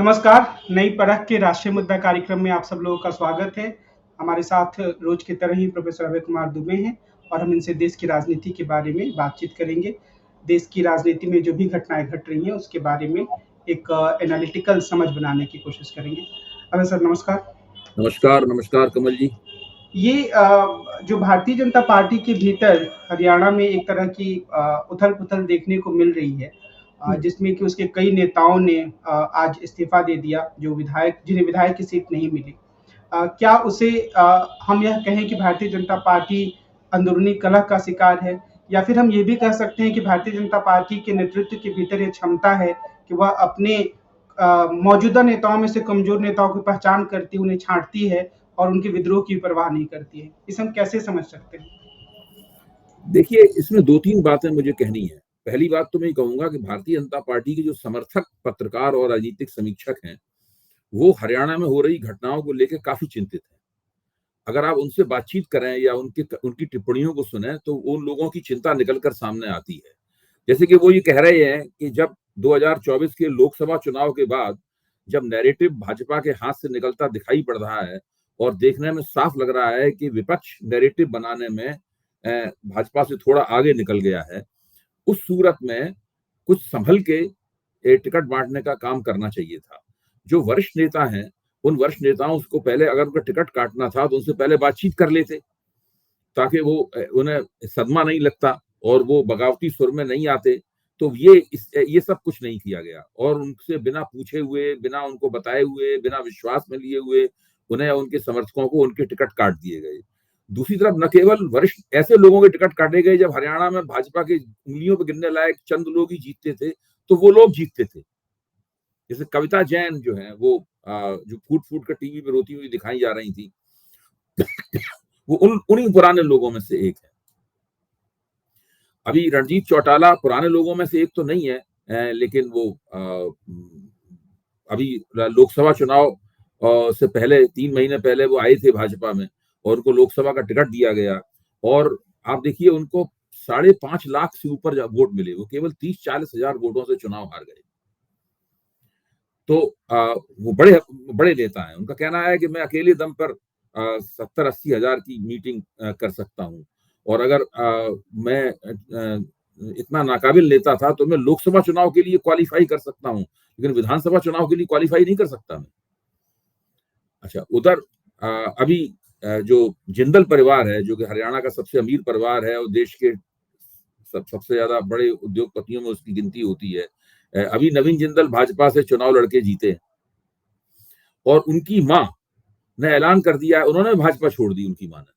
नमस्कार, नई परख के राष्ट्रीय मुद्दा कार्यक्रम में आप सब लोगों का स्वागत है। हमारे साथ रोज की तरह ही प्रोफेसर अभय कुमार दुबे हैं और हम इनसे देश की राजनीति के बारे में बातचीत करेंगे। देश की राजनीति में जो भी घटनाएं घट रही हैं उसके बारे में एक एनालिटिकल समझ बनाने की कोशिश करेंगे। अभय सर नमस्कार। नमस्कार नमस्कार कमल जी। ये जो भारतीय जनता पार्टी के भीतर हरियाणा में एक तरह की उथल-पुथल देखने को मिल रही है, जिसमें कि उसके कई नेताओं ने आज इस्तीफा दे दिया, जो विधायक जिन्हें विधायक की सीट नहीं मिली। क्या उसे हम यह कहें कि भारतीय जनता पार्टी अंदरूनी कलह का शिकार है, या फिर हम ये भी कह सकते हैं कि भारतीय जनता पार्टी के नेतृत्व के भीतर ये क्षमता है कि वह अपने मौजूदा नेताओं में से कमजोर नेताओं की पहचान करती, उन्हें छांटती है और उनके विद्रोह की परवाह नहीं करती है। इसे हम कैसे समझ सकते हैं? देखिए, इसमें दो तीन बातें मुझे कहनी है। पहली बात तो मैं कहूंगा कि भारतीय जनता पार्टी के जो समर्थक पत्रकार और राजनीतिक समीक्षक हैं, वो हरियाणा में हो रही घटनाओं को लेकर काफी चिंतित हैं। अगर आप उनसे बातचीत करें या उनकी टिप्पणियों को सुने तो उन लोगों की चिंता निकलकर सामने आती है। जैसे कि वो ये कह रहे हैं कि जब 2024 के लोकसभा चुनाव के बाद जब नैरेटिव भाजपा के हाथ से निकलता दिखाई पड़ रहा है और देखने में साफ लग रहा है कि विपक्ष नैरेटिव बनाने में भाजपा से थोड़ा आगे निकल गया है, उस सूरत में कुछ संभल के टिकट बांटने का काम करना चाहिए था। जो वरिष्ठ नेता हैं, उन वरिष्ठ नेताओं को पहले अगर उनका टिकट काटना था तो उनसे पहले बातचीत कर लेते, ताकि वो उन्हें सदमा नहीं लगता और वो बगावती सुर में नहीं आते। तो ये सब कुछ नहीं किया गया और उनसे बिना पूछे हुए, बिना उनको बताए हुए, बिना विश्वास में लिए हुए उन्हें, उनके समर्थकों को उनके टिकट काट दिए गए। दूसरी तरफ न केवल वरिष्ठ ऐसे लोगों के टिकट काटे गए, जब हरियाणा में भाजपा के उंगलियों पर गिनने लायक चंद लोग ही जीतते थे, तो वो लोग जीतते थे। जैसे कविता जैन जो है, वो जो फूट फूट कर टीवी पे रोती हुई दिखाई जा रही थी, वो उन्हीं पुराने लोगों में से एक है। अभी रणजीत चौटाला पुराने लोगों में से एक तो नहीं है, लेकिन वो अभी लोकसभा चुनाव से पहले 3 महीने पहले वो आए थे भाजपा में और उनको लोकसभा का टिकट दिया गया और आप देखिए उनको 5.5 लाख से ऊपर वोट मिले। वो केवल 30-40 हजार वोटों से चुनाव हार गए। तो वो बड़े बड़े नेता हैं। उनका कहना है कि मैं अकेले दम पर 70-80 हजार की मीटिंग कर सकता हूँ और अगर मैं इतना नाकाबिल नेता था तो मैं लोकसभा चुनाव के लिए क्वालिफाई कर सकता हूँ, लेकिन विधानसभा चुनाव के लिए क्वालिफाई नहीं कर सकता मैं। अच्छा, उधर अभी जो जिंदल परिवार है, जो कि हरियाणा का सबसे अमीर परिवार है और देश के सबसे ज्यादा बड़े उद्योगपतियों में उसकी गिनती होती है, अभी नवीन जिंदल भाजपा से चुनाव लड़के जीते और उनकी मां ने ऐलान कर दिया है, उन्होंने भाजपा छोड़ दी उनकी मां ने,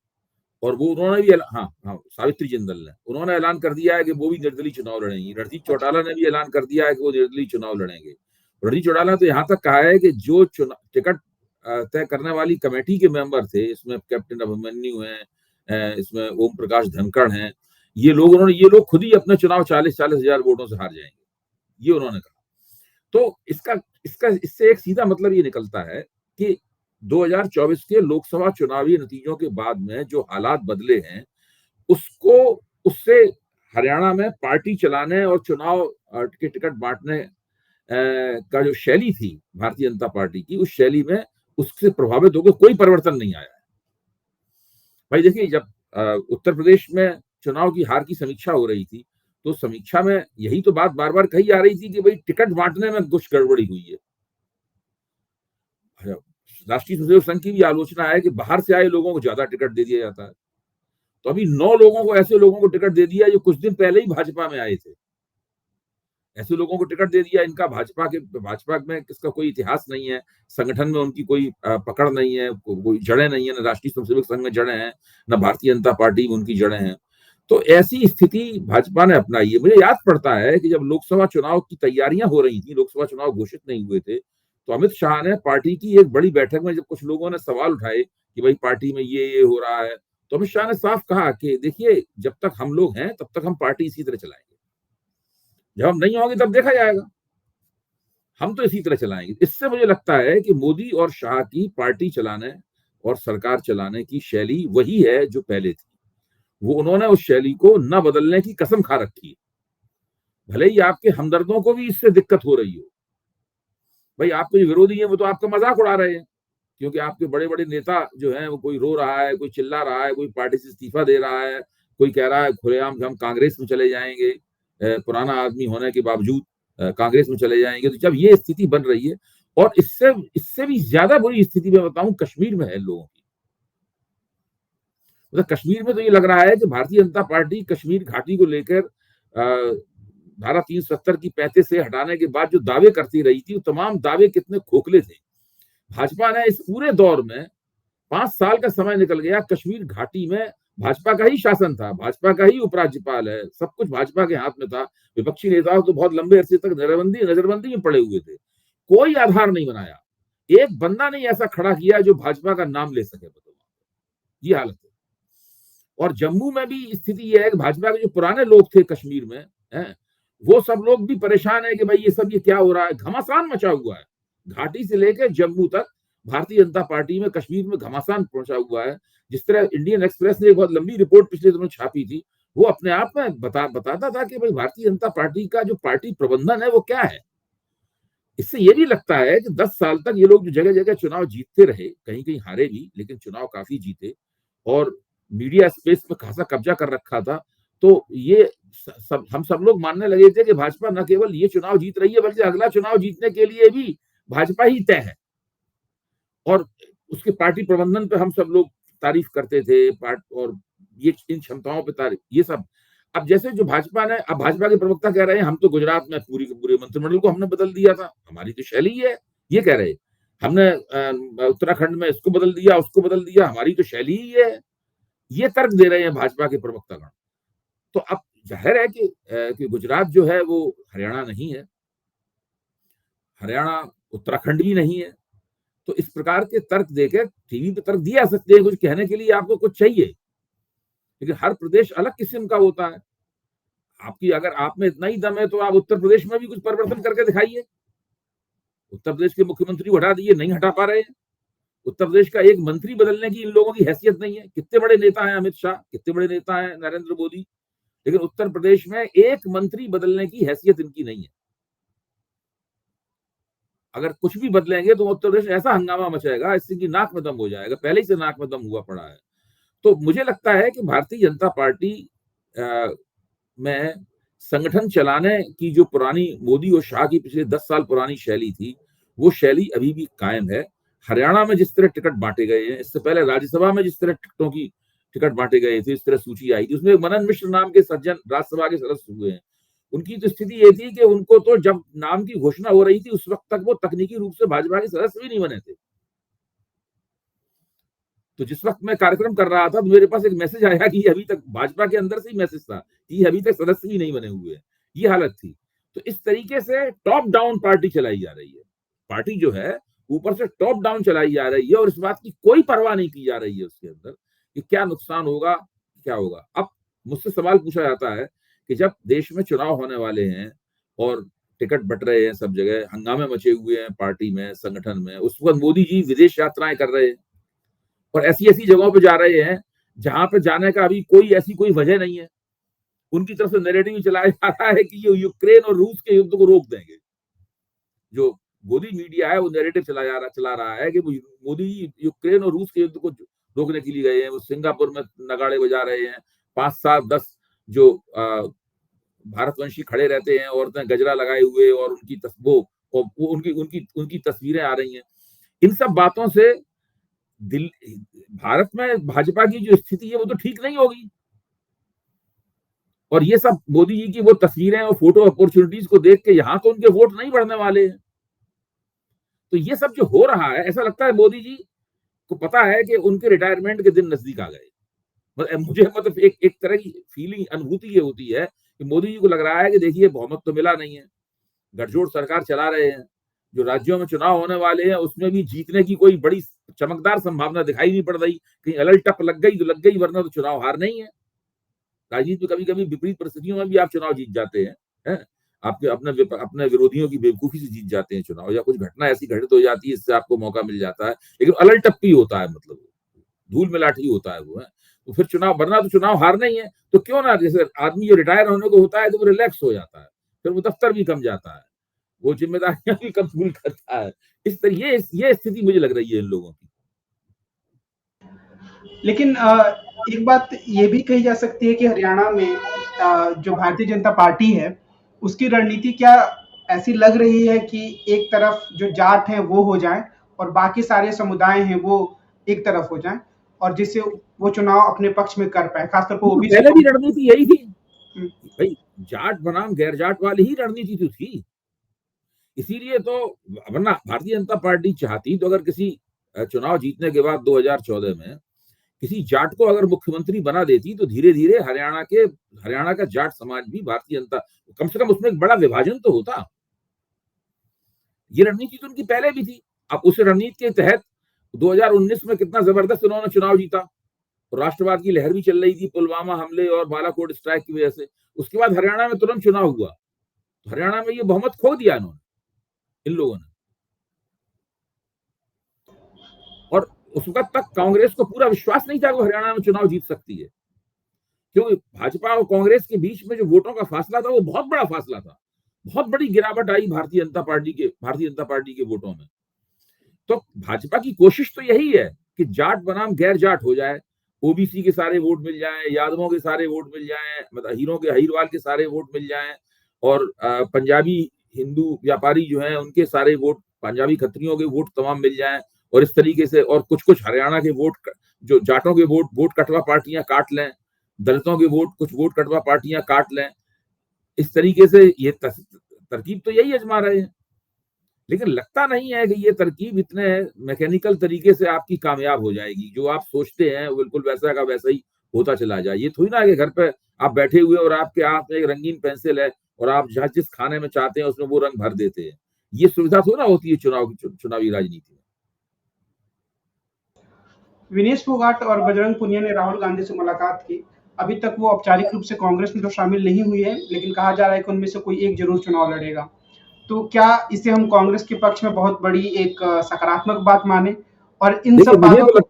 और वो उन्होंने भी हाँ सावित्री जिंदल ने उन्होंने ऐलान कर दिया है कि वो भी निर्दलीय चुनाव लड़ेंगी। रणजीत चौटाला ने भी ऐलान कर दिया है कि वो निर्दलीय चुनाव लड़ेंगे। रणजीत चौटाला ने तो यहाँ तक कहा है कि जो टिकट तय करने वाली कमेटी के मेंबर थे, इसमें कैप्टन अभिमन्यु हैं, इसमें ओम प्रकाश धनखड़ हैं, ये लोग खुद ही अपने चुनाव 40-40 हजार वोटों से हार जाएंगे, ये उन्होंने कहा। तो इसका इसका इससे एक सीधा मतलब ये निकलता है कि 2024 के लोकसभा चुनावी नतीजों के बाद में जो हालात बदले हैं, उससे हरियाणा में पार्टी चलाने और चुनाव के टिकट बांटने का जो शैली थी भारतीय जनता पार्टी की, उस शैली में उससे प्रभावित होकर कोई परिवर्तन नहीं आया है। भाई देखिए, जब उत्तर प्रदेश में चुनाव की हार की समीक्षा हो रही थी, तो समीक्षा में यही तो बात बार बार कही जा रही थी कि भाई टिकट बांटने में कुछ गड़बड़ी हुई है। राष्ट्रीय स्वयंसेवक संघ की भी आलोचना है कि बाहर से आए लोगों को ज्यादा टिकट दे दिया जाता है। तो अभी 9 लोगों को, ऐसे लोगों को टिकट दे दिया जो कुछ दिन पहले ही भाजपा में आए थे। ऐसे लोगों को टिकट दे दिया, इनका भाजपा में किसका कोई इतिहास नहीं है, संगठन में उनकी कोई पकड़ नहीं है, कोई जड़ें नहीं है, न राष्ट्रीय स्वयंसेवक संघ में जड़ें हैं, न भारतीय जनता पार्टी में उनकी जड़ें हैं। तो ऐसी स्थिति भाजपा ने अपनाई है। मुझे याद पड़ता है कि जब लोकसभा चुनाव की तैयारियां हो रही थी, लोकसभा चुनाव घोषित नहीं हुए थे, तो अमित शाह ने पार्टी की एक बड़ी बैठक में जब कुछ लोगों ने सवाल उठाए कि भाई पार्टी में ये हो रहा है, तो अमित शाह ने साफ कहा कि देखिए, जब तक हम लोग हैं तब तक हम पार्टी इसी तरह चलाएंगे, जब हम नहीं होंगे तब देखा जाएगा, हम तो इसी तरह चलाएंगे। इससे मुझे लगता है कि मोदी और शाह की पार्टी चलाने और सरकार चलाने की शैली वही है जो पहले थी। वो उन्होंने उस शैली को न बदलने की कसम खा रखी है, भले ही आपके हमदर्दों को भी इससे दिक्कत हो रही हो। भाई आपके जो विरोधी हैं वो तो आपका मजाक उड़ा रहे हैं, क्योंकि आपके बड़े बड़े नेता जो हैं वो कोई रो रहा है, कोई चिल्ला रहा है, कोई पार्टी से इस्तीफा दे रहा है, कोई कह रहा है खुलेआम कि हम कांग्रेस में चले जाएंगे, पुराना आदमी होने के बावजूद कांग्रेस में चले जाएंगे। तो जब ये स्थिति बन रही है, और इससे इससे भी ज्यादा बुरी स्थिति मैं बताऊं कश्मीर में है लोगों की। मतलब कश्मीर में तो ये लग रहा है कि भारतीय जनता पार्टी कश्मीर घाटी को लेकर धारा 370 की 35 से हटाने के बाद जो दावे करती रही थी, वो तमाम दावे कितने खोखले थे। भाजपा ने इस पूरे दौर में 5 साल का समय निकल गया, कश्मीर घाटी में भाजपा का ही शासन था, भाजपा का ही उपराज्यपाल है, सब कुछ भाजपा के हाथ में था। विपक्षी नेता तो बहुत लंबे अरसे तक नजरबंदी में पड़े हुए थे, कोई आधार नहीं बनाया, एक बंदा नहीं ऐसा खड़ा किया जो भाजपा का नाम ले सके। ये हालत है। और जम्मू में भी स्थिति यह है कि भाजपा के जो पुराने लोग थे कश्मीर में हैं, वो सब लोग भी परेशान है कि भाई ये क्या हो रहा है। घमासान मचा हुआ है, घाटी से लेकर जम्मू तक भारतीय जनता पार्टी में कश्मीर में घमासान पहुंचा हुआ है। जिस तरह इंडियन एक्सप्रेस ने एक बहुत लंबी रिपोर्ट पिछले दिनों छापी थी, वो अपने आप में बताता था कि भाई भारतीय जनता पार्टी का जो पार्टी प्रबंधन है वो क्या है। इससे ये भी लगता है कि 10 साल तक ये लोग जो जगह जगह चुनाव जीतते रहे, कहीं कहीं हारे भी, लेकिन चुनाव काफी जीते और मीडिया स्पेस पे खासा कब्जा कर रखा था। तो ये हम सब लोग मानने लगे थे कि भाजपा न केवल ये चुनाव जीत रही है, बल्कि अगला चुनाव जीतने के लिए भी भाजपा ही तय है। और उसके पार्टी प्रबंधन पे हम सब लोग तारीफ करते थे, और ये इन क्षमताओं पे तारीफ, ये सब। अब जैसे जो भाजपा ने, अब भाजपा के प्रवक्ता कह रहे हैं हम तो गुजरात में पूरे मंत्रिमंडल को हमने बदल दिया था, हमारी तो शैली है, ये कह रहे हमने उत्तराखंड में इसको बदल दिया, उसको बदल दिया, हमारी तो शैली ही है, ये तर्क दे रहे हैं भाजपा के प्रवक्तागण। तो अब जाहिर है कि गुजरात जो है वो हरियाणा नहीं है, हरियाणा उत्तराखंड भी नहीं है। तो इस प्रकार के तर्क देकर टीवी पे तर्क दिए जा सकते हैं, कुछ कहने के लिए आपको कुछ चाहिए, लेकिन हर प्रदेश अलग किस्म का होता है। आपकी अगर आप में इतना ही दम है तो आप उत्तर प्रदेश में भी कुछ परिवर्तन करके दिखाइए। उत्तर प्रदेश के मुख्यमंत्री को हटा दिए, नहीं हटा पा रहे हैं। उत्तर प्रदेश का एक मंत्री बदलने की इन लोगों की हैसियत नहीं है। कितने बड़े नेता हैं अमित शाह, कितने बड़े नेता हैं नरेंद्र मोदी, लेकिन उत्तर प्रदेश में एक मंत्री बदलने की हैसियत इनकी नहीं है। अगर कुछ भी बदलेंगे तो उत्तर प्रदेश ऐसा हंगामा मचाएगा, इससे की नाक में दम हो जाएगा, पहले ही से नाक में दम हुआ पड़ा है। तो मुझे लगता है कि भारतीय जनता पार्टी में संगठन चलाने की जो पुरानी मोदी और शाह की पिछले 10 साल पुरानी शैली थी, वो शैली अभी भी कायम है। हरियाणा में जिस तरह टिकट बांटे गए हैं, इससे पहले राज्यसभा में जिस तरह टिकटों की टिकट बांटे गए थे, इस तरह सूची आई थी, उसमें मनन मिश्र नाम के सज्जन राज्यसभा के सदस्य हुए हैं। उनकी तो स्थिति ये थी कि उनको तो जब नाम की घोषणा हो रही थी उस वक्त तक वो तकनीकी रूप से भाजपा के सदस्य भी नहीं बने थे। तो जिस वक्त मैं कार्यक्रम कर रहा था तो मेरे पास एक मैसेज आया कि अभी तक भाजपा के अंदर से ही मैसेज था कि अभी तक सदस्य भी नहीं बने हुए हैं। ये हालत थी। तो इस तरीके से टॉप डाउन पार्टी चलाई जा रही है। पार्टी जो है ऊपर से टॉप डाउन चलाई जा रही है और इस बात की कोई परवाह नहीं की जा रही है उसके अंदर कि क्या नुकसान होगा, क्या होगा। अब मुझसे सवाल पूछा जाता है कि जब देश में चुनाव होने वाले हैं और टिकट बट रहे हैं, सब जगह हंगामे मचे हुए हैं पार्टी में, संगठन में, उस वक्त मोदी जी विदेश यात्राएं कर रहे हैं और ऐसी ऐसी जगहों पे जा रहे हैं जहां पे जाने का अभी कोई वजह नहीं है। उनकी तरफ से नैरेटिव चलाया जा रहा है कि ये यूक्रेन और रूस के युद्ध को रोक देंगे। जो मोदी मीडिया है वो नैरेटिव चला रहा है कि मोदी यूक्रेन और रूस के युद्ध को रोकने के लिए गए हैं। वो सिंगापुर में नगाड़े बजा रहे हैं, 5 7 10 जो भारतवंशी खड़े रहते हैं, औरतें गजरा लगाए हुए, और उनकी तस्वीरें आ रही हैं। इन सब बातों से भारत में भाजपा की जो स्थिति है वो तो ठीक नहीं होगी। और ये सब मोदी जी की वो तस्वीरें और फोटो अपॉर्चुनिटीज को देख के यहाँ तो उनके वोट नहीं बढ़ने वाले हैं। तो ये सब जो हो रहा है, ऐसा लगता है मोदी जी को पता है कि उनके रिटायरमेंट के दिन नजदीक आ गए। मुझे मतलब एक तरह की फीलिंग, अनुभूति ये होती है कि मोदी जी को लग रहा है कि देखिए बहुमत तो मिला नहीं है, गठजोड़ सरकार चला रहे हैं, जो राज्यों में चुनाव होने वाले हैं उसमें भी जीतने की कोई बड़ी चमकदार संभावना दिखाई नहीं पड़ रही। कहीं अलल टप लग गई तो लग गई, वरना तो चुनाव हार नहीं है। राजनीति में कभी कभी विपरीत परिस्थितियों में भी आप चुनाव जीत जाते हैं, आपके अपने विरोधियों की बेवकूफी से जीत जाते हैं चुनाव, या कुछ घटना ऐसी घटित हो जाती है इससे आपको मौका मिल जाता है, लेकिन अलल टप्पी होता है, मतलब धूल में लाठी होता है वो है। तो फिर चुनाव, वरना तो चुनाव हार नहीं है, तो क्यों ना, जैसे आदमी जो रिटायर होने को होता है तो वो रिलैक्स हो जाता है, फिर वो दफ्तर भी कम जाता है, वो जिम्मेदारियां भी कबूल करता है। इस तरह ये स्थिति मुझे लग रही है इन लोगों की। लेकिन एक बात ये भी कही जा सकती है कि हरियाणा में जो भारतीय जनता पार्टी है, उसकी रणनीति क्या ऐसी लग रही है कि एक तरफ जो जाट हैं वो हो जाएं और बाकी सारे समुदाय हैं वो एक तरफ हो जाएं, और जिससे वो चुनाव अपने पक्ष में कर पाए, खासतौर पर तो ओबीसी पहले को। भी रणनीति यही थी हम्म, भाई, जाट बनाम गैर जाट वाली ही रणनीति तो थी। इसीलिए तो, वरना भारतीय जनता पार्टी चाहती तो अगर किसी चुनाव जीतने के बाद 2014 में किसी जाट को अगर मुख्यमंत्री बना देती तो धीरे धीरे हरियाणा का जाट समाज भी भारतीय जनता, कम से कम उसमें एक बड़ा विभाजन तो होता। ये रणनीति तो उनकी पहले भी थी। अब उस रणनीति के तहत 2019 में कितना जबरदस्त उन्होंने चुनाव जीता, और राष्ट्रवाद की लहर भी चल रही थी पुलवामा हमले और बालाकोट स्ट्राइक की वजह से। उसके बाद हरियाणा में तुरंत चुनाव हुआ, तो हरियाणा में ये बहुमत खो दिया इन्होंने, इन लोगों ने। और उस वक्त तक कांग्रेस को पूरा विश्वास नहीं था कि हरियाणा में चुनाव जीत सकती है, क्योंकि भाजपा और कांग्रेस के बीच में जो वोटों का फासला था वो बहुत बड़ा फासला था। बहुत बड़ी गिरावट आई भारतीय जनता पार्टी के वोटों में। तो भाजपा की कोशिश तो यही है कि जाट बनाम गैर जाट हो जाए, ओबीसी के सारे वोट मिल जाएं, यादवों के सारे वोट मिल जाएं, मतलब हीरवाल के सारे वोट मिल जाएं, और पंजाबी हिंदू व्यापारी जो हैं उनके सारे वोट, पंजाबी खत्रियों के वोट तमाम मिल जाएं, और इस तरीके से, और कुछ कुछ हरियाणा के वोट, जो जाटों के वोट कटवा पार्टियां काट लें, दलितों के कुछ वोट कटवा पार्टियां काट लें। इस तरीके से ये तरकीब तो यही आजमा रहे हैं, लेकिन लगता नहीं है कि ये तरकीब इतने मैकेनिकल तरीके से आपकी कामयाब हो जाएगी। जो आप सोचते हैं वो बिल्कुल वैसा का वैसा ही होता चला जाए। ये थोड़ी ना है कि घर पे आप बैठे हुए और आपके हाथ में एक रंगीन पेंसिल है और आप जहां जिस खाने में चाहते हैं उसमें वो रंग भर देते हैं। ये सुविधा थोड़ा होती है चुनावी राजनीति में। विनेश फोगाट और बजरंग पुनिया ने राहुल गांधी से मुलाकात की। अभी तक वो औपचारिक रूप से कांग्रेस में तो शामिल नहीं हुई है, लेकिन कहा जा रहा है कि उनमें से कोई एक जरूर चुनाव लड़ेगा। तो क्या इसे हम कांग्रेस के पक्ष में बहुत बड़ी एक सकारात्मक बात माने? और इन देखिए, सब बातों को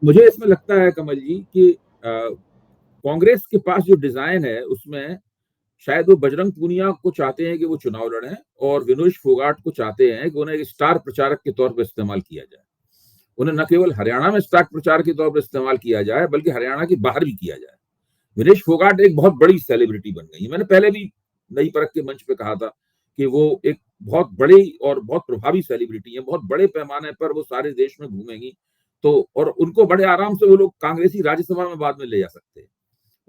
मुझे इसमें लगता है कमल जी कि कांग्रेस के पास जो डिजाइन है उसमें शायद वो बजरंग पूनिया को चाहते हैं कि वो चुनाव लड़ें, और विनोद फोगाट को चाहते हैं कि उन्हें एक स्टार प्रचारक के तौर पर इस्तेमाल किया जाए। उन्हें न केवल हरियाणा में स्टार प्रचार के तौर पर इस्तेमाल किया जाए, बल्कि हरियाणा के बाहर भी किया जाए। विनेश फोगाट एक बहुत बड़ी सेलिब्रिटी बन गई। मैंने पहले भी नई परख के मंच पे कहा था कि वो एक बहुत बड़ी और बहुत प्रभावी सेलिब्रिटी है। बहुत बड़े पैमाने पर वो सारे देश में घूमेंगी, तो और उनको बड़े आराम से वो लोग कांग्रेसी राज्यसभा में बाद में ले जा सकते हैं।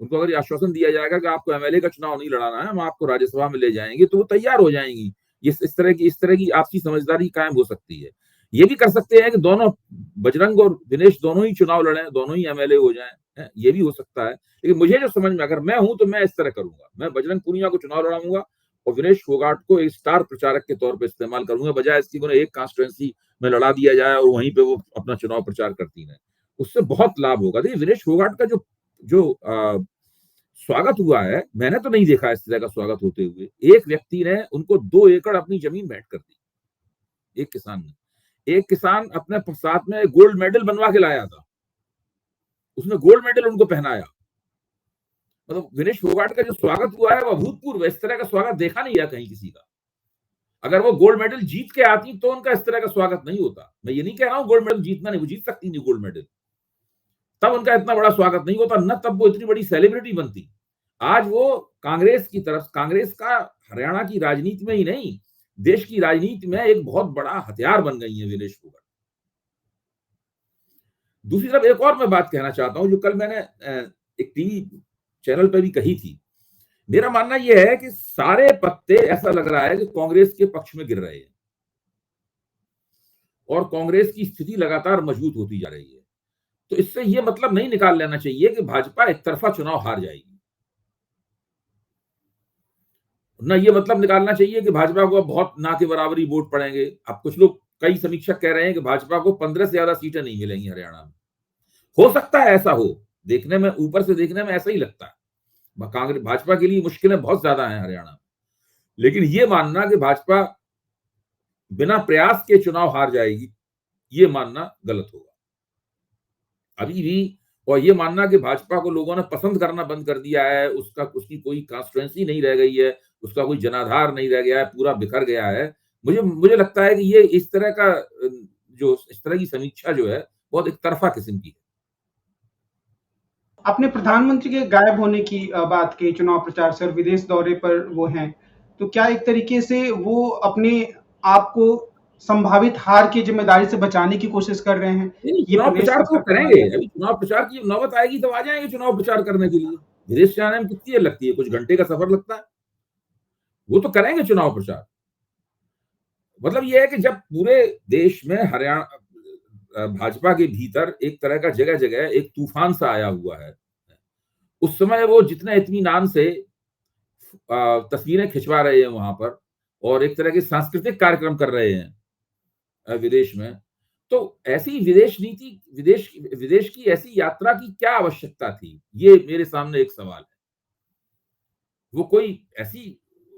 उनको अगर आश्वासन दिया जाएगा कि आपको एमएलए का चुनाव नहीं लड़ाना है, हम आपको राज्यसभा में ले जाएंगे, तो वो तैयार हो जाएंगी। इस तरह की आपसी समझदारी कायम हो सकती है। ये भी कर सकते हैं कि दोनों, बजरंग और दिनेश दोनों ही चुनाव लड़ें, दोनों ही एमएलए हो जाएं, ये भी हो सकता है। लेकिन मुझे जो समझ में, अगर मैं हूं तो मैं इस तरह करूंगा, मैं बजरंग पूनिया को चुनाव लड़ाऊंगा और विनेश फोगाट को एक स्टार प्रचारक के तौर पर इस्तेमाल करूंगा, बजाय इसकी उन्हें एक कॉन्स्टिट्यूएंसी में लड़ा दिया जाए और वहीं पे वो अपना चुनाव प्रचार करती है। उससे बहुत लाभ होगा। देखिए, विनेश फोगाट का जो जो स्वागत हुआ है, मैंने तो नहीं देखा इस तरह का स्वागत होते हुए। एक व्यक्ति ने उनको 2 एकड़ अपनी जमीन भेंट कर दी, एक किसान अपने साथ में गोल्ड मेडल बनवा के लाया था, उसने गोल्ड मेडल उनको पहनाया। मतलब विनेश फोगाट का जो स्वागत हुआ है वो अभूतपूर्व, इस तरह का स्वागत देखा नहीं गया कहीं किसी का। अगर वो गोल्ड मेडल जीत के आती तो उनका इस तरह का स्वागत नहीं होता। मैं ये नहीं कह रहा हूं गोल्ड मेडल जीतना नहीं, वो जीत सकती नहीं गोल्ड मेडल, तब उनका इतना बड़ा स्वागत नहीं होता, न तब वो इतनी बड़ी सेलिब्रिटी बनती। आज वो कांग्रेस की तरफ, कांग्रेस का हरियाणा की राजनीति में ही नहीं, देश की राजनीति में एक बहुत बड़ा हथियार बन गई है विनेश फोगाट। दूसरी तरफ एक और मैं बात कहना चाहता हूं, जो कल मैंने एक टीवी चैनल पर भी कही थी। मेरा मानना यह है कि सारे पत्ते ऐसा लग रहा है कि कांग्रेस के पक्ष में गिर रहे हैं और कांग्रेस की स्थिति लगातार मजबूत होती जा रही है। तो इससे यह मतलब नहीं निकाल लेना चाहिए कि भाजपा एक तरफा चुनाव हार जाएगी, ना ये मतलब निकालना चाहिए कि भाजपा को बहुत ना के बराबरी वोट पड़ेंगे। अब कुछ लोग, कई समीक्षक कह रहे हैं कि भाजपा को 15 से ज्यादा सीटें नहीं मिलेंगी हरियाणा में। हो सकता है ऐसा हो, देखने में, ऊपर से देखने में ऐसा ही लगता है। कांग्रेस, भाजपा के लिए मुश्किलें बहुत ज्यादा हैं हरियाणा में, लेकिन ये मानना कि भाजपा बिना प्रयास के चुनाव हार जाएगी, ये मानना गलत होगा अभी भी। और ये मानना कि भाजपा को लोगों ने पसंद करना बंद कर दिया है, उसकी कोई कॉन्स्टिट्यूएंसी नहीं रह गई है, उसका कोई जनाधार नहीं रह गया है, पूरा बिखर गया है, मुझे मुझे लगता है कि ये इस तरह का जो इस तरह की समीक्षा जो है बहुत एक तरफा किस्म की है। आपने प्रधानमंत्री के गायब होने की बात कही चुनाव प्रचार से और विदेश दौरे पर वो हैं। तो क्या एक तरीके से वो अपने आप को संभावित हार की ज़िम्मेदारी से बचाने की कोशिश कर रहे हैं? नहीं, ये चुनाव प्रदेश प्रचार तो वो सत्ता करेंगे। प्रभारी अभी चुनाव प्रचार की नौबत आएगी तब आ जाएँगे चुनाव प्रचार करने के लिए। विदेश जाने में कितनी देर लगती है? कुछ घंटे का सफर लगता है। वो तो करेंगे चुनाव प्रचार। मतलब ये है कि जब पूरे देश में भाजपा के भीतर एक तरह का जगह-जगह एक तूफान सा आया हुआ है। उस समय वो जितना इत्मीनान से तस्वीरें खिंचवा रहे हैं वहां पर और एक तरह के सांस्कृतिक कार्यक्रम कर रहे हैं विदेश में, तो ऐसी विदेश विदेश की ऐसी यात्रा की क्या आवश्यकता थी? ये मेरे सामने एक सवाल है। वो कोई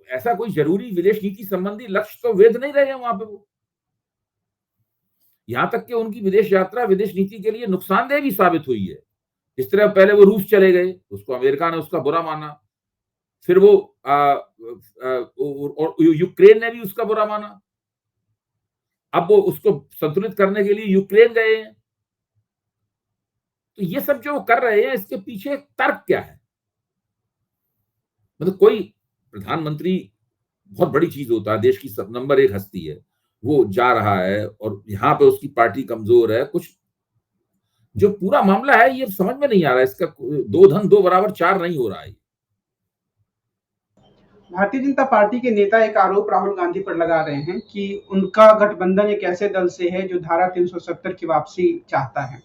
ऐसा कोई जरूरी विदेश नीति संबंधी लक्ष्य तो वेध नहीं रहे हैं वहां पे वो। यहां तक कि उनकी विदेश यात्रा विदेश नीति के लिए नुकसानदेह भी साबित हुई है। इस तरह पहले वो रूस चले गए, उसको अमेरिका ने उसका बुरा माना। फिर वो और यूक्रेन ने भी उसका बुरा माना। अब वो उसको संतुलित करने के लिए यूक्रेन गए हैं। तो ये सब जो कर रहे हैं इसके पीछे तर्क क्या है? मतलब कोई प्रधानमंत्री बहुत बड़ी चीज होता है, देश की सब नंबर 1 हस्ती है। वो जा रहा है और यहाँ पे उसकी पार्टी कमजोर है। कुछ जो पूरा मामला है ये समझ में नहीं आ रहा है। इसका 2 धन 2 बराबर 4 नहीं हो रहा है। भारतीय जनता पार्टी के नेता एक आरोप राहुल गांधी पर लगा रहे हैं कि उनका गठबंधन एक ऐसे दल से है जो धारा 370 की वापसी चाहता है।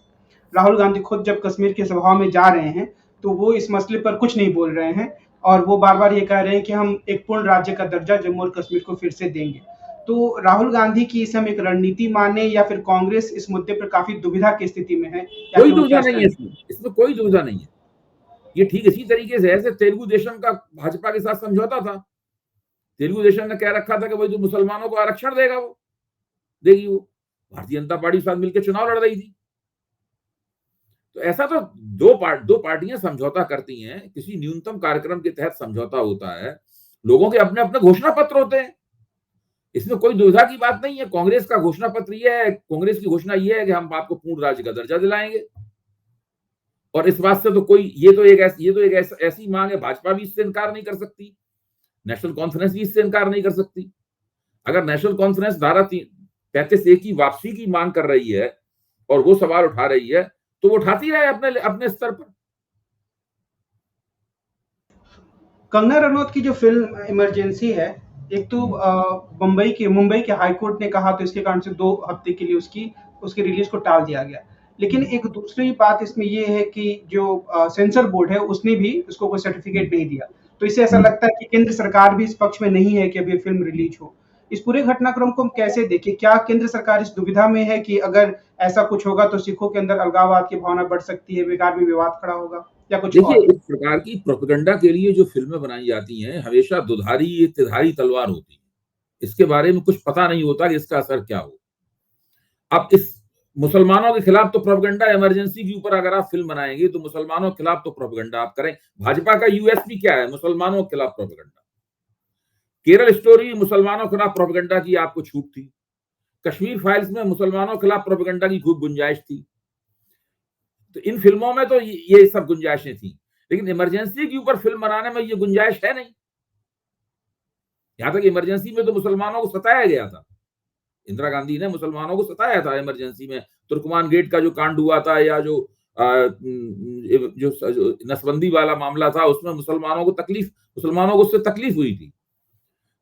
राहुल गांधी खुद जब कश्मीर की सभाओं में जा रहे हैं तो वो इस मसले पर कुछ नहीं बोल रहे हैं और वो बार-बार ये कह रहे हैं कि हम एक पूर्ण राज्य का दर्जा जम्मू और कश्मीर को फिर से देंगे। तो राहुल गांधी की इसे हम एक रणनीति माने या फिर कांग्रेस इस मुद्दे पर काफी दुविधा की स्थिति में है, या कोई फिर वो दुविधा क्या नहीं है स्टैंड? इसमें कोई दुविधा नहीं है। ये ठीक इसी तरीके से ऐसे तेलुगु देशम का भाजपा के साथ समझौता था। तेलुगु देशम ने कह रखा था कि भाई जो मुसलमानों को आरक्षण देगा वो देगी वो। भारतीय जनता पार्टी के साथ मिलकर चुनाव लड़ रही थी। तो ऐसा तो दो पार्टियां समझौता करती हैं, किसी न्यूनतम कार्यक्रम के तहत समझौता होता है। लोगों के अपने अपने घोषणा पत्र होते हैं। इसमें कोई दुविधा की बात नहीं है। कांग्रेस का घोषणा पत्र ये है, कांग्रेस की घोषणा ये है कि हम आपको पूर्ण राज्य का दर्जा दिलाएंगे। और इस बात से तो कोई ये तो एक ऐसी मांग है, भाजपा भी इससे इनकार नहीं कर सकती, नेशनल कॉन्फ्रेंस भी इससे इनकार नहीं कर सकती। अगर नेशनल कॉन्फ्रेंस धारा 35A की वापसी की मांग कर रही है और वो सवाल उठा रही है तो वो उठाती रहे अपने अपने स्तर पर। कंगना रनौत की जो फिल्म इमरजेंसी है, एक तो मुंबई के हाई कोर्ट ने कहा तो इसके कारण से 2 हफ्ते के लिए उसकी रिलीज को टाल दिया गया। लेकिन एक दूसरी बात इसमें ये है कि जो सेंसर बोर्ड है उसने भी उसको कोई सर्टिफिकेट नहीं दिया। तो इससे ऐसा लगता है कि केंद्र सरकार भी इस पक्ष में नहीं है कि अब ये फिल्म रिलीज हो। इस पूरे घटनाक्रम को हम कैसे देखें? क्या केंद्र सरकार इस दुविधा में है कि अगर ऐसा कुछ होगा तो सिखों के अंदर अलगाववाद की भावना बढ़ सकती है, बिहार में विवाद खड़ा होगा, या कुछ देखिए, और? इस प्रकार की प्रोपेगेंडा के लिए जो फिल्में बनाई जाती हैं हमेशा दुधारी तिधारी तलवार होती है। इसके बारे में कुछ पता नहीं होता कि इसका असर क्या हो। अब इस मुसलमानों के खिलाफ तो प्रोपेगेंडा इमरजेंसी के ऊपर अगर आप फिल्म बनाएंगे तो मुसलमानों के खिलाफ तो प्रोपेगेंडा आप करें। भाजपा का यूएसपी क्या है? मुसलमानों के खिलाफ प्रोपेगेंडा। केरल स्टोरी मुसलमानों के खिलाफ प्रोपेगेंडा की आपको छूट थी। कश्मीर फाइल्स में मुसलमानों के खिलाफ प्रोपेगेंडा की खूब गुंजाइश थी। तो इन फिल्मों में तो ये सब गुंजाइशें थी, लेकिन इमरजेंसी के ऊपर फिल्म बनाने में ये गुंजाइश है नहीं। यहां तक इमरजेंसी में तो मुसलमानों को सताया गया था। इंदिरा गांधी ने मुसलमानों को सताया था इमरजेंसी में। तुर्कमान गेट का जो कांड हुआ था या जो नसबंदी वाला मामला था उसमें मुसलमानों को उससे तकलीफ हुई थी।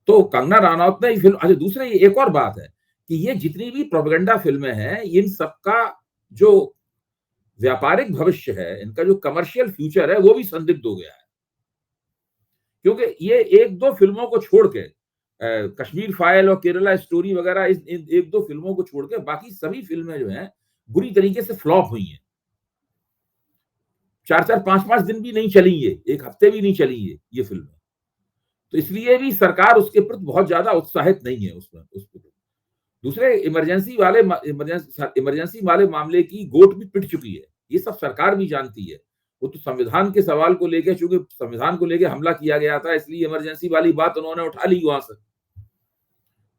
तो कंगना रनौत ने फिल्म अच्छा दूसरे एक और बात है कि ये जितनी भी प्रोपेगेंडा फिल्में हैं इन सबका जो व्यापारिक भविष्य है, इनका जो कमर्शियल फ्यूचर है वो भी संदिग्ध हो गया है। क्योंकि ये एक दो फिल्मों को छोड़ के कश्मीर फाइल और केरला स्टोरी वगैरह इस एक दो फिल्मों को छोड़ के बाकी सभी फिल्में जो हैं बुरी तरीके से फ्लॉप हुई हैं। 4-4 5-5 दिन भी नहीं चली ये, एक हफ्ते भी नहीं चली ये फिल्में। तो इसलिए भी सरकार उसके प्रति बहुत ज्यादा उत्साहित नहीं है उसमें उसके। दूसरे इमरजेंसी वाले मामले की गोट भी पिट चुकी है। ये सब सरकार भी जानती है। वो तो संविधान के सवाल को लेकर, चूंकि संविधान को लेकर हमला किया गया था इसलिए इमरजेंसी वाली बात उन्होंने उठा ली वहां से।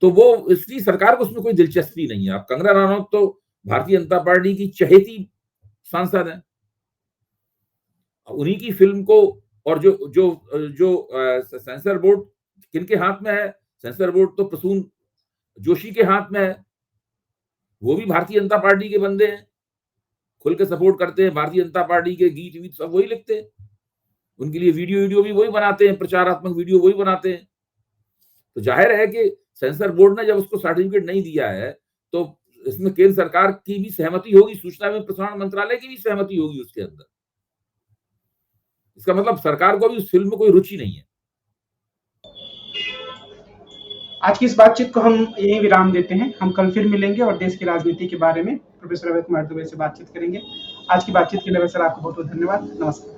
तो वो इसलिए सरकार को उसमें कोई दिलचस्पी नहीं है। अब कंगना रनौत तो भारतीय जनता पार्टी की चहेती सांसद है, उन्हीं की फिल्म को, और जो जो जो सेंसर बोर्ड किनके हाथ में है? सेंसर बोर्ड तो प्रसून जोशी के हाथ में है। वो भी भारतीय जनता पार्टी के बंदे हैं, खुल के सपोर्ट करते हैं भारतीय जनता पार्टी के, गीत वीत सब वही लिखते हैं, उनके लिए वीडियो भी वही बनाते हैं, प्रचारात्मक वीडियो वही बनाते हैं। तो जाहिर है कि सेंसर बोर्ड ने जब उसको सर्टिफिकेट नहीं दिया है, तो इसमें केंद्र सरकार की भी सहमति होगी, सूचना एवं प्रसारण मंत्रालय की भी सहमति होगी उसके अंदर। इसका मतलब सरकार को भी उस फिल्म में कोई रुचि नहीं है। आज की इस बातचीत को हम यहीं विराम देते हैं। हम कल फिर मिलेंगे और देश की राजनीति के बारे में प्रोफेसर अभय कुमार दुबे से बातचीत करेंगे। आज की बातचीत के लिए सर आपको बहुत बहुत धन्यवाद। नमस्कार।